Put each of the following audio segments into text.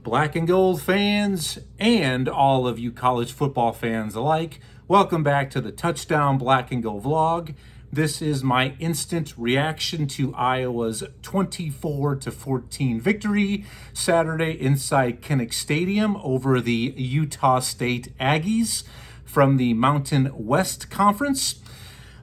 Black and gold fans and all of you college football fans alike, welcome back to the Touchdown Black and Gold vlog. This is my instant reaction to Iowa's 24-14 victory Saturday inside Kinnick Stadium over the Utah State Aggies from the Mountain West Conference.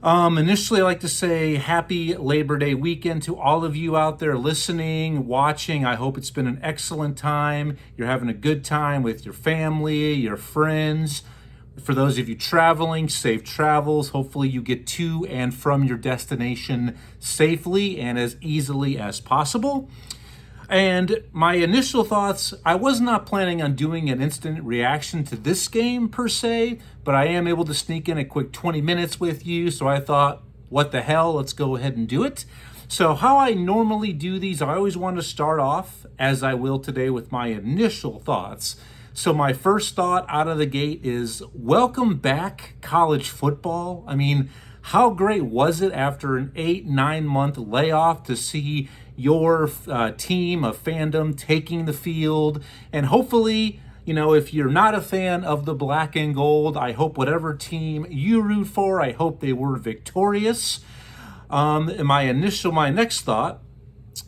Initially, I'd like to say happy Labor Day weekend to all of you out there listening, watching. I hope it's been an excellent time. You're having a good time with your family, your friends. For those of you traveling, safe travels. Hopefully you get to and from your destination safely and as easily as possible. And my initial thoughts, I was not planning on doing an instant reaction to this game per se, but I am able to sneak in a quick 20 minutes with you. So I thought, what the hell, let's go ahead and do it. So how I normally do these, I always want to start off, as I will today, with my initial thoughts. So my first thought out of the gate is, welcome back, college football. I mean, how great was it after an 8-9 month layoff to see your team of fandom taking the field? And hopefully, you know, if you're not a fan of the black and gold, I hope whatever team you root for, I hope they were victorious. And my next thought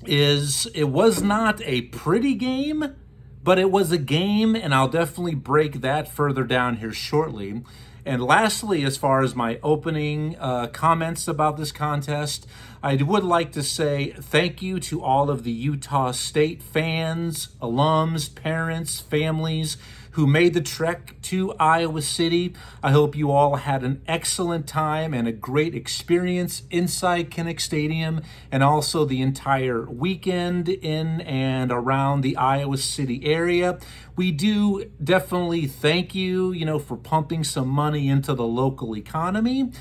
is, it was not a pretty game, but it was a game, and I'll definitely break that further down here shortly. And lastly, as far as my opening comments about this contest, I would like to say thank you to all of the Utah State fans, alums, parents, families who made the trek to Iowa City. I hope you all had an excellent time and a great experience inside Kinnick Stadium, and also the entire weekend in and around the Iowa City area. We do definitely thank you, for pumping some money into the local economy.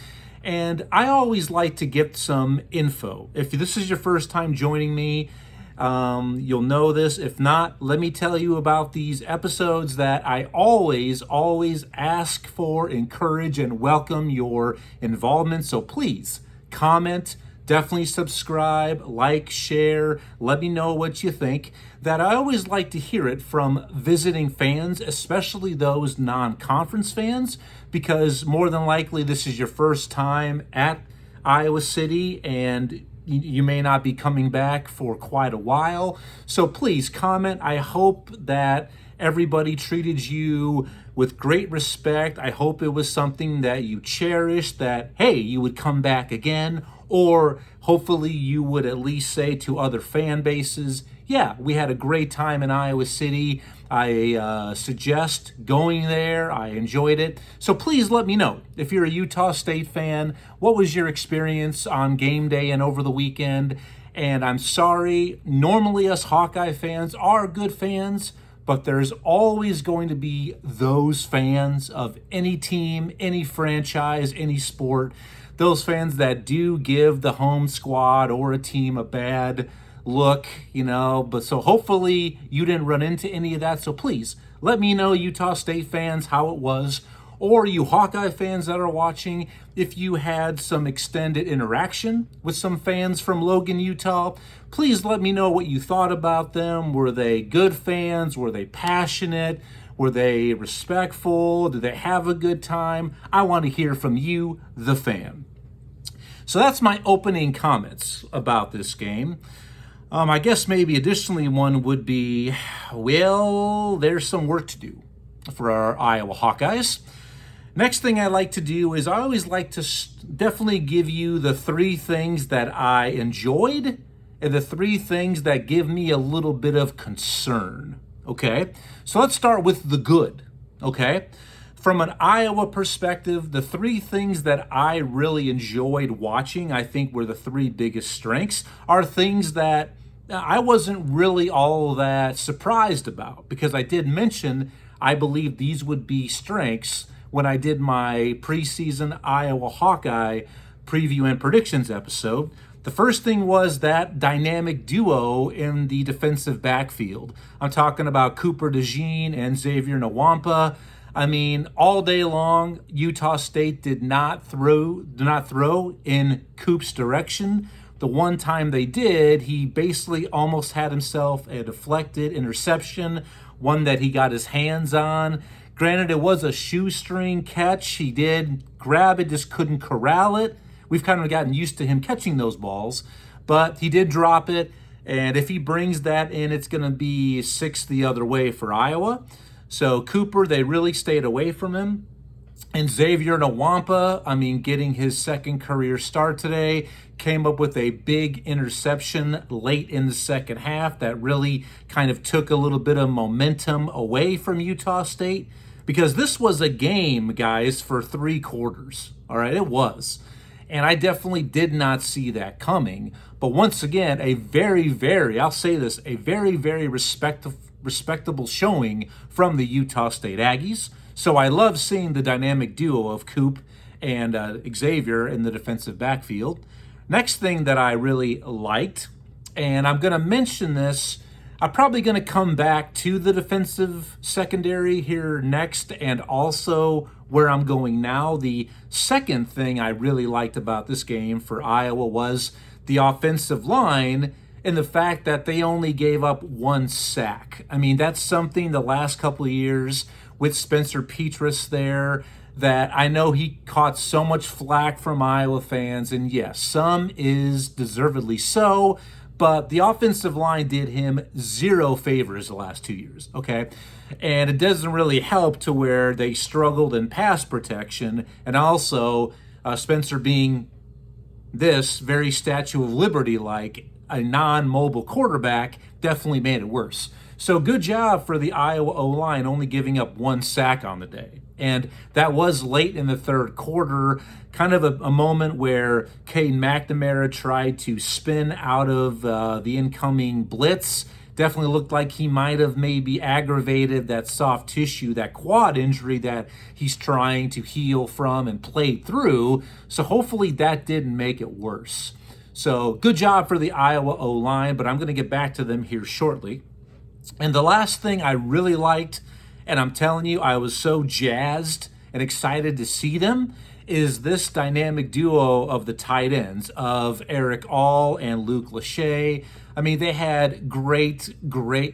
And I always like to get some info. If this is your first time joining me, you'll know this. If not, let me tell you about these episodes that I always ask for, encourage, and welcome your involvement. So please comment, definitely subscribe, like, share, let me know what you think. That I always like to hear it from visiting fans, especially those non-conference fans, because more than likely this is your first time at Iowa City and you may not be coming back for quite a while. So please comment. I hope that everybody treated you with great respect. I hope it was something that you cherished, that, hey, you would come back again, or hopefully you would at least say to other fan bases, yeah, we had a great time in Iowa City. I suggest going there. I enjoyed it. So please let me know. If you're a Utah State fan, what was your experience on game day and over the weekend? And I'm sorry, normally us Hawkeye fans are good fans, but there's always going to be those fans of any team, any franchise, any sport, those fans that do give the home squad or a team a bad look, but so hopefully you didn't run into any of that. So please let me know, Utah State fans, how it was, or you Hawkeye fans that are watching, if you had some extended interaction with some fans from Logan, Utah. Please let me know what you thought about them. Were they good fans? Were they passionate? Were they respectful? Did they have a good time? I want to hear from you, the fan. So that's my opening comments about this game. I guess maybe additionally one would be, well, there's some work to do for our Iowa Hawkeyes. Next thing I like to do is I always like to definitely give you the three things that I enjoyed and the three things that give me a little bit of concern, okay? So let's start with the good, okay? From an Iowa perspective, the three things that I really enjoyed watching, I think were the three biggest strengths, are things that I wasn't really all that surprised about, because I did mention I believe these would be strengths when I did my preseason Iowa Hawkeye preview and predictions episode. The first thing was that dynamic duo in the defensive backfield. I'm talking about Cooper DeJean and Xavier Nwampa. I mean, all day long, Utah State did not throw in Coop's direction. The one time they did, he basically almost had himself a deflected interception one that he got his hands on. Granted, it was a shoestring catch. He did grab it, just couldn't corral it. We've kind of gotten used to him catching those balls, but he did drop it. And if he brings that in, it's going to be 6 the other way for Iowa. So Cooper, they really stayed away from him. And Xavier Nwampa, I mean, getting his second career start today, came up with a big interception late in the second half that really kind of took a little bit of momentum away from Utah State, because this was a game, guys, for 3 quarters. All right, it was. And I definitely did not see that coming. But once again, a very, I'll say this, a very respectable showing from the Utah State Aggies. So I love seeing the dynamic duo of Coop and Xavier in the defensive backfield. Next thing that I really liked, and I'm going to mention this, I'm probably going to come back to the defensive secondary here next, and also where I'm going now. The second thing I really liked about this game for Iowa was the offensive line and the fact that they only gave up 1 sack. I mean, that's something the last couple of years with Spencer Petras there that I know he caught so much flack from Iowa fans, and yes, some is deservedly so, but the offensive line did him 0 favors the last 2 years, okay? And it doesn't really help to where they struggled in pass protection, and also Spencer being this very Statue of Liberty-like, a non-mobile quarterback, definitely made it worse. So good job for the Iowa O-line only giving up 1 sack on the day. And that was late in the third quarter, kind of a moment where Caden McNamara tried to spin out of the incoming blitz. Definitely looked like he might have maybe aggravated that soft tissue, that quad injury that he's trying to heal from and play through. So hopefully that didn't make it worse. So good job for the Iowa O-line, but I'm going to get back to them here shortly. And the last thing I really liked, and I'm telling you, I was so jazzed and excited to see them, is this dynamic duo of the tight ends of Eric All and Luke Lachey. I mean, they had great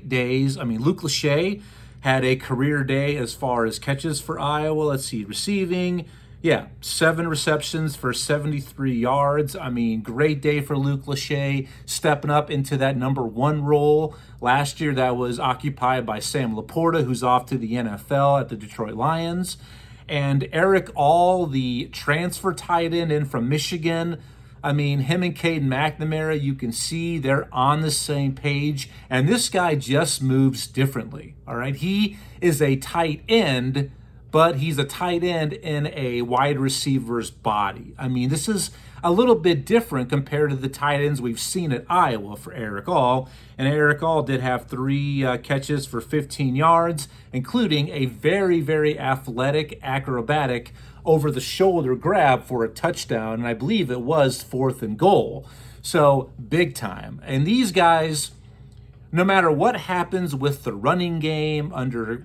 days. I mean, Luke Lachey had a career day as far as catches for Iowa. Let's see, receiving. 7 receptions for 73 yards. I mean, great day for Luke Lachey, stepping up into that number 1 role. Last year, that was occupied by Sam Laporta, who's off to the NFL at the Detroit Lions. And Eric All, the transfer tight end in from Michigan, I mean, him and Caden McNamara, you can see they're on the same page. And this guy just moves differently, all right? He is a tight end, but he's a tight end in a wide receiver's body. I mean, this is a little bit different compared to the tight ends we've seen at Iowa for Eric All. And Eric All did have 3 catches for 15 yards, including a very athletic, acrobatic, over-the-shoulder grab for a touchdown. And I believe it was 4th and goal. So big time. And these guys, no matter what happens with the running game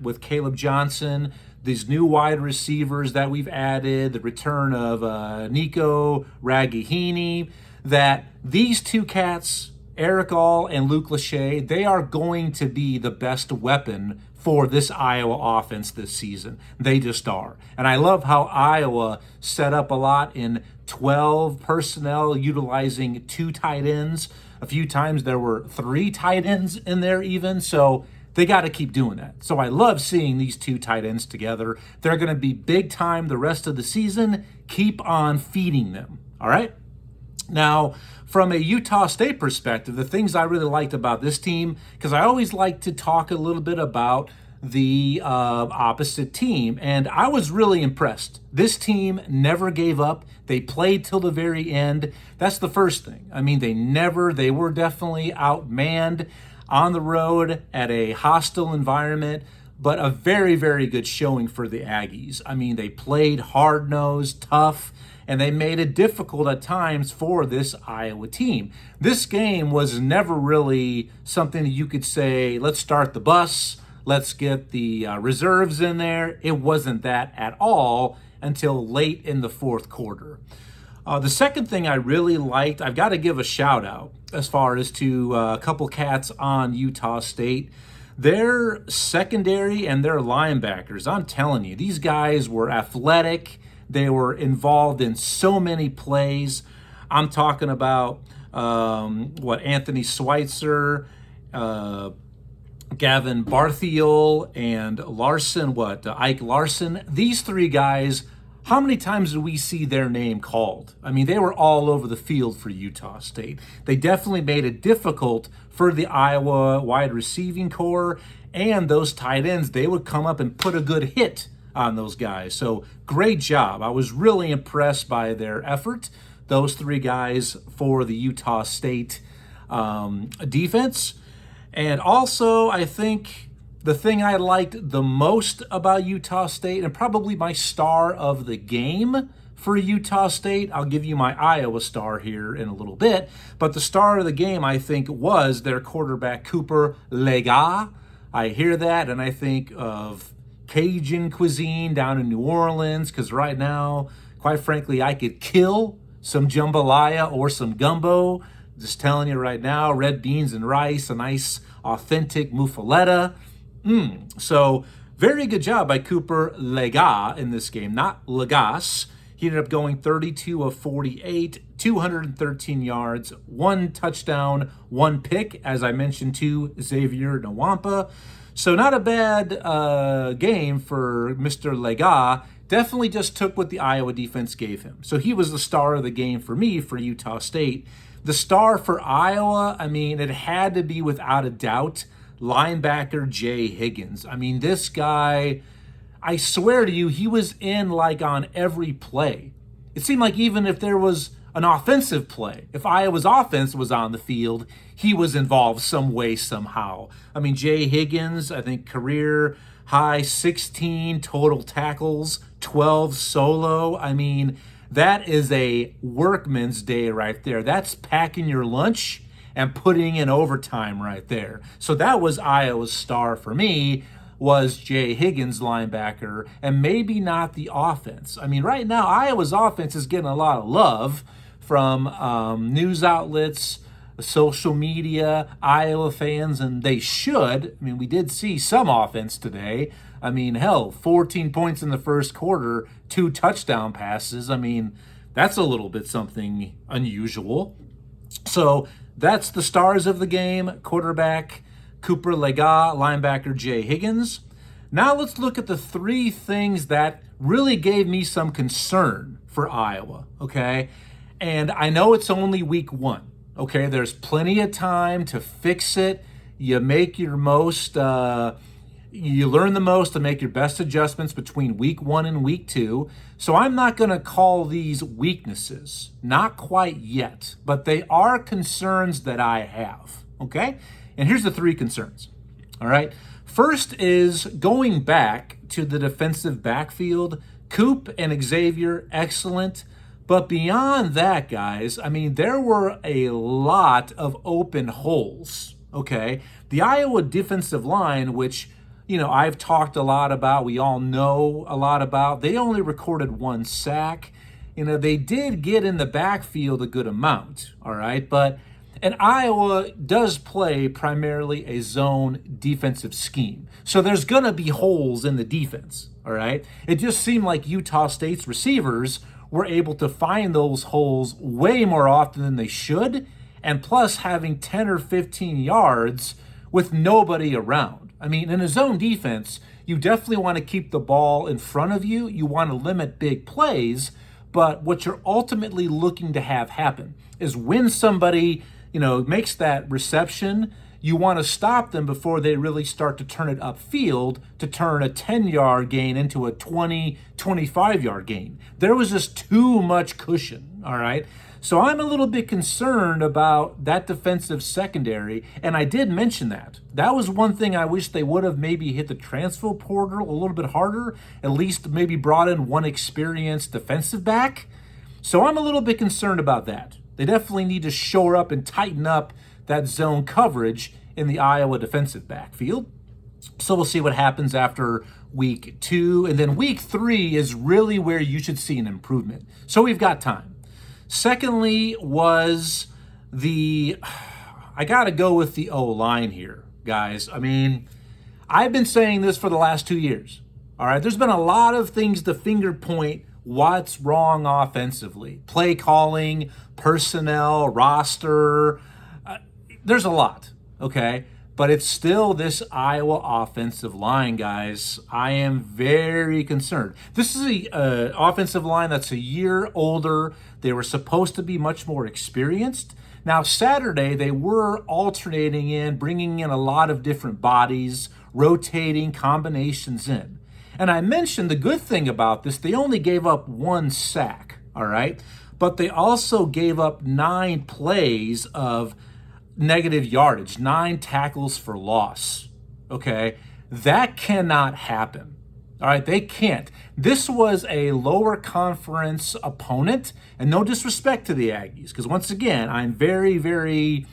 with Caleb Johnson, these new wide receivers that we've added, the return of Nico Raghihini, that these 2 cats, Eric All and Luke Lachey, they are going to be the best weapon for this Iowa offense this season. They just are. And I love how Iowa set up a lot in 12 personnel, utilizing 2 tight ends. A few times there were 3 tight ends in there even, so they got to keep doing that. So I love seeing these 2 tight ends together. They're going to be big time the rest of the season. Keep on feeding them, all right? Now, from a Utah State perspective, the things I really liked about this team, because I always like to talk a little bit about the opposite team, and I was really impressed. This team never gave up. They played till the very end. That's the first thing. I mean, they were definitely outmanned on the road at a hostile environment, but a very good showing for the Aggies. I mean, they played hard-nosed, tough, and they made it difficult at times for this Iowa team. This game was never really something that you could say, let's start the bus, let's get the reserves in there. It wasn't that at all until late in the 4th quarter. The second thing I really liked, I've got to give a shout out as far as to a couple cats on Utah State. Their secondary and their linebackers, I'm telling you, these guys were athletic. They were involved in so many plays. I'm talking about Anthony Schweitzer, Gavin Barthiel, and Larson, Ike Larson. These three guys, how many times do we see their name called? I mean, they were all over the field for Utah State. They definitely made it difficult for the Iowa wide receiving core and those tight ends. They would come up and put a good hit on those guys. So great job. I was really impressed by their effort, those three guys for the Utah State defense. And also, I think the thing I liked the most about Utah State, and probably my star of the game for Utah State, I'll give you my Iowa star here in a little bit, but the star of the game, I think, was their quarterback, Cooper Legas. I hear that, and I think of Cajun cuisine down in New Orleans, because right now, quite frankly, I could kill some jambalaya or some gumbo. Just telling you right now, red beans and rice, a nice authentic muffaletta. So very good job by Cooper Legas in this game, not Legas. He ended up going 32 of 48, 213 yards, 1 touchdown, 1 pick, as I mentioned, to Xavier Nwampa. So not a bad game for Mr. Legas. Definitely just took what the Iowa defense gave him. So he was the star of the game for me for Utah State. The star for Iowa, I mean, it had to be without a doubt linebacker Jay Higgins. I mean, this guy, I swear to you, he was in like on every play. It seemed like even if there was an offensive play, if Iowa's offense was on the field, he was involved some way, somehow. I mean, Jay Higgins, I think career high 16 total tackles, 12 solo. I mean, that is a workman's day right there. That's packing your lunch and putting in overtime right there. So that was Iowa's star for me, was Jay Higgins, linebacker, and maybe not the offense. I mean, right now, Iowa's offense is getting a lot of love from news outlets, social media, Iowa fans, and they should. I mean, we did see some offense today. I mean, hell, 14 points in the first quarter, 2 touchdown passes. I mean, that's a little bit something unusual. So that's the stars of the game: quarterback Cooper Legas, linebacker Jay Higgins. Now let's look at the 3 things that really gave me some concern for Iowa, okay? And I know it's only week 1, okay? There's plenty of time to fix it. You make your most, you learn the most to make your best adjustments between week 1 and week 2. So I'm not going to call these weaknesses, not quite yet, but they are concerns that I have, okay? And here's the 3 concerns, all right? First is going back to the defensive backfield. Coop and Xavier, excellent. But beyond that, guys, I mean, there were a lot of open holes, okay? The Iowa defensive line, which, you know, I've talked a lot about, we all know a lot about, they only recorded 1 sack. You know, they did get in the backfield a good amount, all right? And Iowa does play primarily a zone defensive scheme. So there's going to be holes in the defense, all right? It just seemed like Utah State's receivers were able to find those holes way more often than they should, and plus having 10 or 15 yards with nobody around. I mean, in a zone defense, you definitely want to keep the ball in front of you. You want to limit big plays, but what you're ultimately looking to have happen is when somebody, you know, makes that reception, you want to stop them before they really start to turn it upfield to turn a 10-yard gain into a 20, 25-yard gain. There was just too much cushion, all right? So I'm a little bit concerned about that defensive secondary, and I did mention that. That was one thing I wish they would have maybe hit the transfer portal a little bit harder, at least maybe brought in one experienced defensive back. So I'm a little bit concerned about that. They definitely need to shore up and tighten up that zone coverage in the Iowa defensive backfield. So we'll see what happens after week 2. And then week 3 is really where you should see an improvement. So we've got time. Secondly was I got to go with the O-line here, guys. I mean, I've been saying this for the last 2 years. All right, there's been a lot of things to finger point what's wrong offensively. Play calling, personnel, roster. There's a lot, okay? But it's still this Iowa offensive line, guys. I am very concerned. This is a offensive line that's a year older. They were supposed to be much more experienced. Now, Saturday, they were alternating in, bringing in a lot of different bodies, rotating combinations in. And I mentioned the good thing about this, they only gave up 1 sack, all right? But they also gave up 9 plays of negative yardage, 9 tackles for loss, okay? That cannot happen, all right? They can't. This was a lower conference opponent, and no disrespect to the Aggies, because once again, I'm very, very,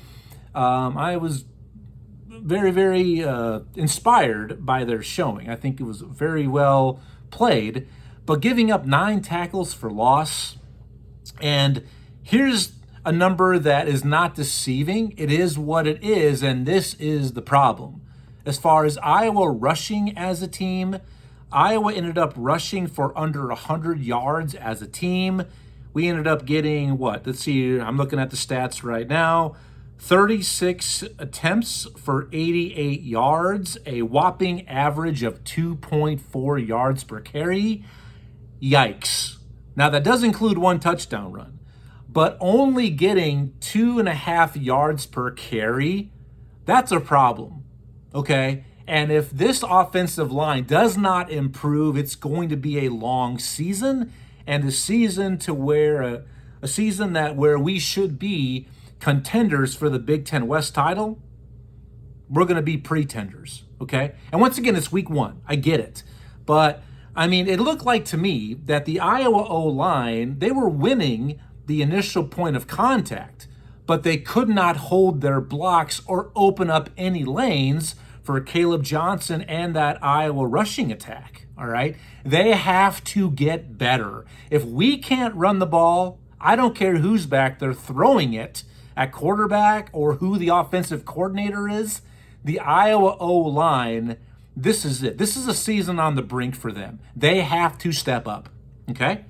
I was very, very inspired by their showing. I think it was very well played, but giving up 9 tackles for loss, and here's a number that is not deceiving. It is what it is, and this is the problem. As far as Iowa rushing as a team, Iowa ended up rushing for under 100 yards as a team. We ended up getting what? Let's see, I'm looking at the stats right now. 36 attempts for 88 yards, a whopping average of 2.4 yards per carry. Yikes. Now, that does include 1 touchdown run, but only getting 2.5 yards per carry, that's a problem, okay? And if this offensive line does not improve, it's going to be a long season, and a season to where a season that where we should be contenders for the Big Ten West title, we're going to be pretenders, okay? And once again, it's week 1. I get it. But, I mean, it looked like to me that the Iowa O-line, they were winning the initial point of contact, but they could not hold their blocks or open up any lanes for Caleb Johnson and that Iowa rushing attack, all right? They have to get better. If we can't run the ball, I don't care who's back there throwing it at quarterback or who the offensive coordinator is, the Iowa O-line, this is it. This is a season on the brink for them. They have to step up, okay?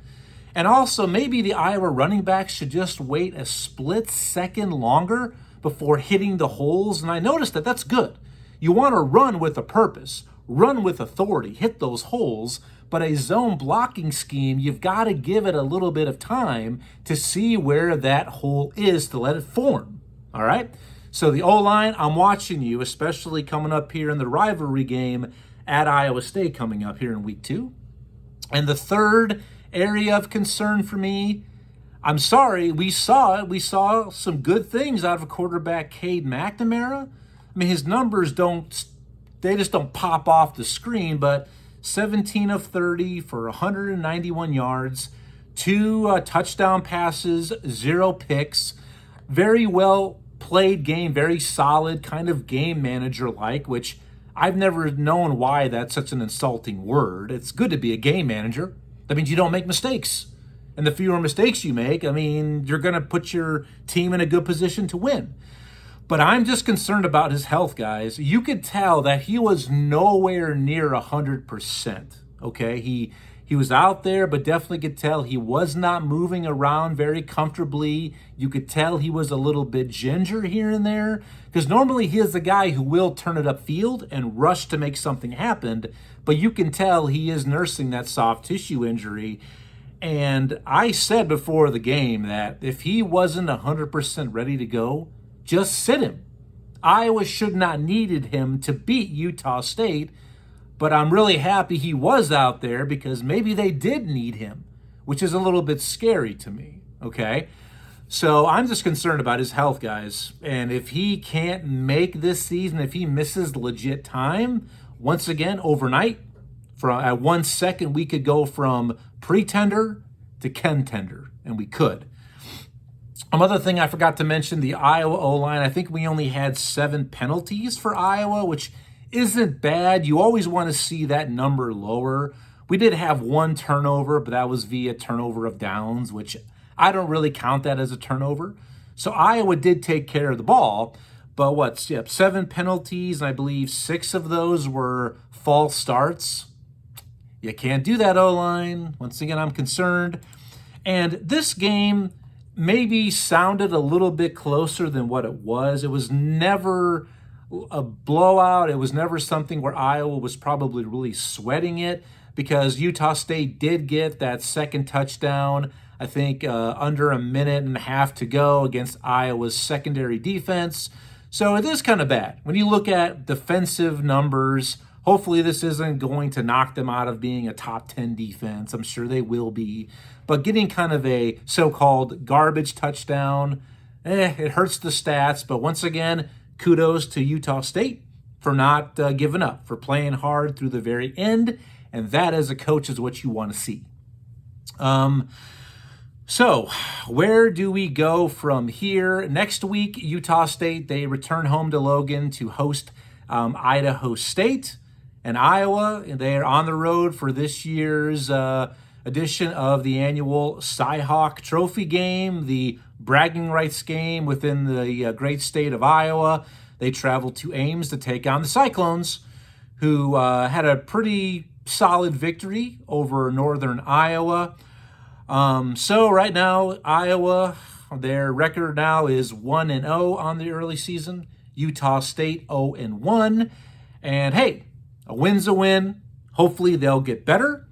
And also, maybe the Iowa running backs should just wait a split second longer before hitting the holes. And I noticed that that's good. You want to run with a purpose, run with authority, hit those holes, but a zone blocking scheme, you've got to give it a little bit of time to see where that hole is to let it form, all right? So the O-line, I'm watching you, especially coming up here in the rivalry game at Iowa State coming up here in week 2. And the third area of concern for me, I'm sorry, we saw it. We saw some good things out of a quarterback, Cade McNamara. I mean, his numbers they just don't pop off the screen, but 17 of 30 for 191 yards, 2 touchdown passes, 0 picks. Very well played game, very solid, kind of game manager-like, which I've never known why that's such an insulting word. It's good to be a game manager. That means you don't make mistakes. And the fewer mistakes you make, I mean, you're going to put your team in a good position to win. But I'm just concerned about his health, guys. You could tell that he was nowhere near 100%, okay? He was out there, but definitely could tell he was not moving around very comfortably. You could tell he was a little bit ginger here and there, because normally he is the guy who will turn it upfield and rush to make something happen, but you can tell he is nursing that soft tissue injury. And I said before the game that if he wasn't 100% ready to go, just sit him. Iowa should not needed him to beat Utah State, but I'm really happy he was out there because maybe they did need him, which is a little bit scary to me, okay? So I'm just concerned about his health, guys. And if he can't make this season, if he misses legit time, once again, overnight, at 1 second, we could go from pretender to contender, and we could. Another thing I forgot to mention, the Iowa O-line, I think we only had 7 penalties for Iowa, which isn't bad. You always want to see that number lower. We did have 1 turnover, but that was via turnover of downs, which I don't really count that as a turnover. So Iowa did take care of the ball, But what? Yep, 7 penalties, and I believe 6 of those were false starts. You can't do that, O-line. Once again, I'm concerned. And this game maybe sounded a little bit closer than what it was. It was never a blowout. It was never something where Iowa was probably really sweating it, because Utah State did get that second touchdown, I think under a minute and a half to go against Iowa's secondary defense. So it is kind of bad. When you look at defensive numbers, hopefully this isn't going to knock them out of being a top 10 defense. I'm sure they will be. But getting kind of a so-called garbage touchdown, it hurts the stats. But once again, kudos to Utah State for not giving up, for playing hard through the very end. And that, as a coach, is what you want to see. So where do we go from here? Next week, Utah State, they return home to Logan to host Idaho State. And Iowa, they are on the road for this year's edition of the annual Cyhawk Trophy game, the bragging rights game within the great state of Iowa. They travel to Ames to take on the Cyclones, who had a pretty solid victory over Northern Iowa. So right now, Iowa, their record now is 1-0 on the early season. Utah State 0-1. And hey, a win's a win. Hopefully they'll get better.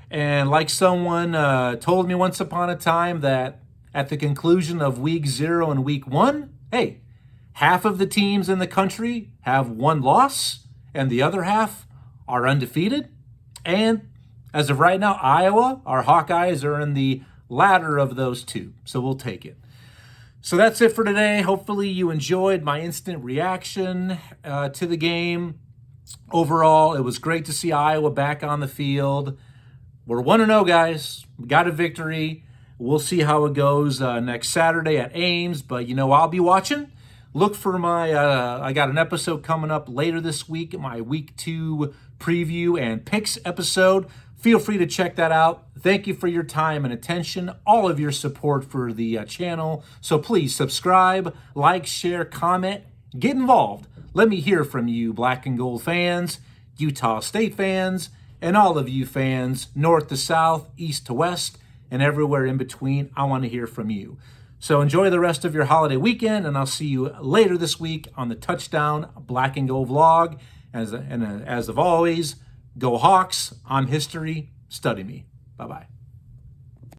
And like someone told me once upon a time, that at the conclusion of week 0 and week 1, hey, half of the teams in the country have 1 loss and the other half are undefeated. And as of right now, Iowa, our Hawkeyes, are in the latter of those 2. So we'll take it. So that's it for today. Hopefully you enjoyed my instant reaction to the game. Overall, it was great to see Iowa back on the field. We're 1-0, guys. We got a victory. We'll see how it goes next Saturday at Ames. But, I'll be watching. Look for my, I got an episode coming up later this week, my week 2 preview and picks episode. Feel free to check that out. Thank you for your time and attention, all of your support for the channel. So please subscribe, like, share, comment, get involved. Let me hear from you, Black and Gold fans, Utah State fans, and all of you fans, north to south, east to west, and everywhere in between. I want to hear from you. So enjoy the rest of your holiday weekend, and I'll see you later this week on the Touchdown Black and Gold vlog. As of always, go Hawks. I'm history. Study me. Bye-bye.